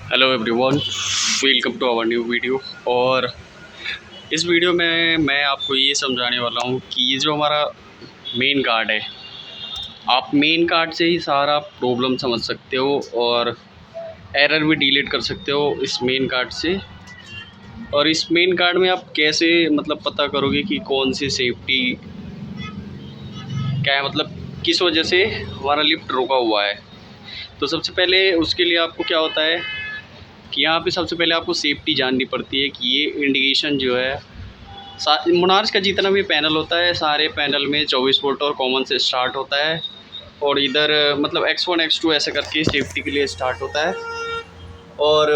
Hello everyone, welcome to our new video. और इस video में मैं आपको ये समझाने वाला हूँ कि ये जो हमारा मेन कार्ड है, आप मेन कार्ड से ही सारा प्रॉब्लम समझ सकते हो और एरर भी डिलीट कर सकते हो इस मेन कार्ड से। और इस मेन कार्ड में आप कैसे पता करोगे कि कौन सी सेफ्टी क्या है, किस वजह से हमारा लिफ्ट रुका हुआ है। तो सबसे पहले उसके लिए आपको क्या होता है कि यहाँ पे सबसे पहले आपको सेफ्टी जाननी पड़ती है कि ये इंडिकेशन जो है मोनार्च का जितना भी पैनल होता है सारे पैनल में 24 वोल्ट और कॉमन से स्टार्ट होता है। और इधर X1 X2 ऐसे करके सेफ्टी के लिए स्टार्ट होता है। और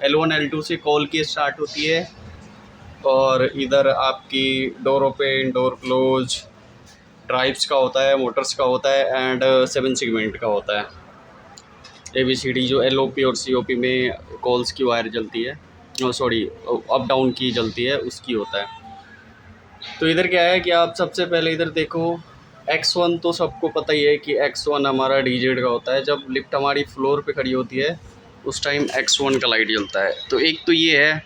L1 L2 से कॉल की स्टार्ट होती है। और इधर आपकी door open, door close, drives का होता है, मोटर्स का होता है एंड 7 सेगमेंट का होता है। ABCD जो LOP और COP में कॉल्स की वायर जलती है, अप डाउन की जलती है, उसकी होता है। तो इधर क्या है कि आप सबसे पहले इधर देखो, X1 तो सबको पता ही है कि X1 हमारा DZ का होता है। जब लिफ्ट हमारी फ्लोर पे खड़ी होती है उस टाइम X1 का लाइट जलता है। तो एक तो ये है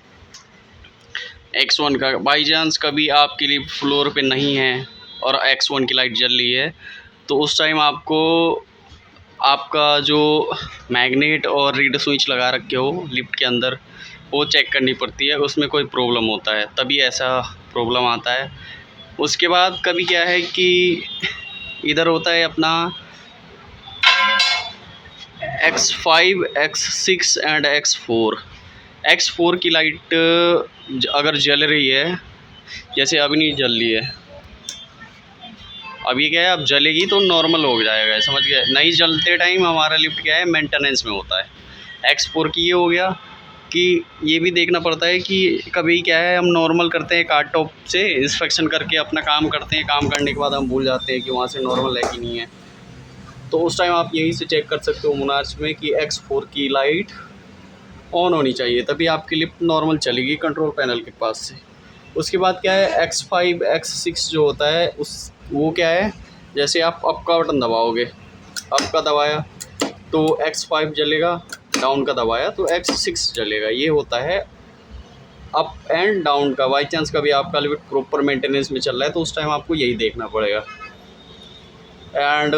X1 का। बाई चांस कभी आपकी लिफ्ट फ्लोर पे नहीं है और X1 की लाइट जल रही है तो उस टाइम आपको आपका जो मैग्नेट और रीड स्विच लगा रखे हो लिफ्ट के अंदर वो चेक करनी पड़ती है, उसमें कोई प्रॉब्लम होता है तभी ऐसा प्रॉब्लम आता है। उसके बाद कभी क्या है कि इधर होता है अपना X5 X6 एंड X4 की लाइट अगर जल रही है, जैसे अभी नहीं जल रही है, अब ये क्या है, अब जलेगी तो नॉर्मल हो जाएगा, समझ गए। नहीं जलते टाइम हमारा लिफ्ट क्या है, मेंटेनेंस में होता है। X4 की ये हो गया कि ये भी देखना पड़ता है कि कभी क्या है हम नॉर्मल करते हैं, कार्ड टॉप से इंस्पेक्शन करके अपना काम करते हैं, काम करने के बाद हम भूल जाते हैं कि वहाँ से नॉर्मल है कि नहीं है। तो उस टाइम आप यहीं से चेक कर सकते हो मोनार्च में कि X4 की लाइट ऑन होनी चाहिए, तभी आपकी लिफ्ट नॉर्मल चलेगी कंट्रोल पैनल के पास से। उसके बाद क्या है, X5 X6 जो होता है वो क्या है, जैसे आप अप का बटन दबाओगे, अप का दबाया तो X5 जलेगा, डाउन का दबाया तो X6 जलेगा। ये होता है अप एंड डाउन का। बाई चांस कभी आपका लिफ्ट प्रॉपर मेंटेनेंस में चल रहा है तो उस टाइम आपको यही देखना पड़ेगा। एंड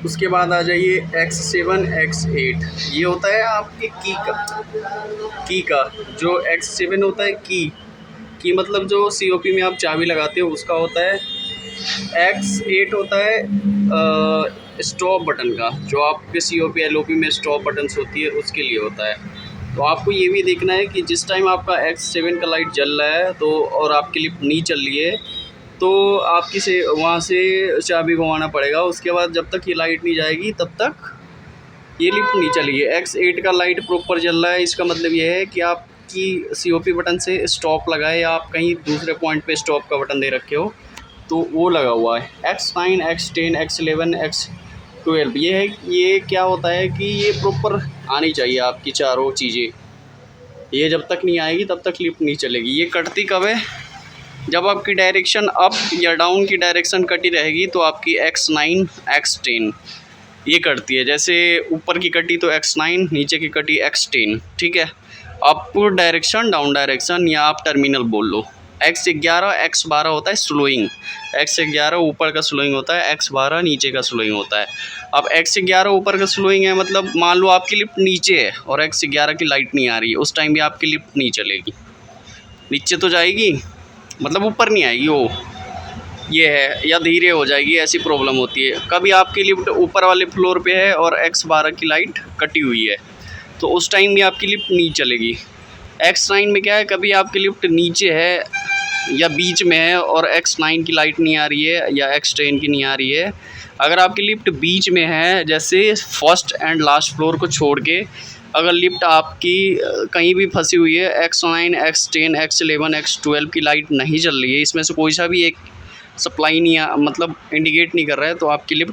उसके बाद आ जाइए X7 X8, ये होता है आपके की का जो X7 होता है की मतलब जो COP में आप चाबी लगाते हो उसका होता है। X8 होता है स्टॉप बटन का, जो आपके COP LOP में स्टॉप बटन्स होती है उसके लिए होता है। तो आपको ये भी देखना है कि जिस टाइम आपका X7 का लाइट जल रहा है तो और आपकी लिफ्ट नहीं चल रही है तो आपकी से वहाँ से चाबी घुमाना पड़ेगा। उसके बाद जब तक ये लाइट नहीं जाएगी तब तक ये लिफ्ट नहीं चलेगी। X8 का लाइट प्रॉपर जल रहा है, इसका मतलब ये है कि आपकी COP बटन से स्टॉप लगाए या आप कहीं दूसरे पॉइंट पे स्टॉप का बटन दे रखे हो तो वो लगा हुआ है। X9 X10 X11 X12 ये क्या होता है कि ये प्रॉपर आनी चाहिए आपकी चारों चीज़ें। ये जब तक नहीं आएगी तब तक लिफ्ट नहीं चलेगी। ये कटती कब है, जब आपकी डायरेक्शन अप या डाउन की डायरेक्शन कटी रहेगी तो आपकी X9 X10 ये कटती है। जैसे ऊपर की कटी तो X9, नीचे की कटी X10, ठीक है। अप डायरेक्शन, डाउन डायरेक्शन, या आप टर्मिनल बोल लो। X11 X12 होता है स्लोइंग, X11 ऊपर का स्लोइंग होता है, X12 नीचे का स्लोइंग होता है। अब X11 ऊपर का स्लोइंग है, मतलब मान लो आपकी लिफ्ट नीचे है और X11 की लाइट नहीं आ रही है, उस टाइम भी आपकी लिफ्ट नहीं चलेगी। नीचे तो जाएगी मतलब ऊपर नहीं आएगी, वो ये है, या धीरे हो जाएगी, ऐसी प्रॉब्लम होती है। कभी आपकी लिफ्ट ऊपर वाले फ्लोर पे है और X12 की लाइट कटी हुई है तो उस टाइम भी आपकी लिफ्ट नहीं चलेगी। X9 में क्या है, कभी आपकी लिफ्ट नीचे है या बीच में है और X9 की लाइट नहीं आ रही है या X10 की नहीं आ रही है। अगर आपकी लिफ्ट बीच में है, जैसे फर्स्ट एंड लास्ट फ्लोर को छोड़ के अगर लिफ्ट आपकी कहीं भी फंसी हुई है, X9 X10 X11 X12 की लाइट नहीं चल रही है, इसमें से कोई सा भी एक सप्लाई नहीं इंडिकेट नहीं कर रहा है तो आपकी लिफ्ट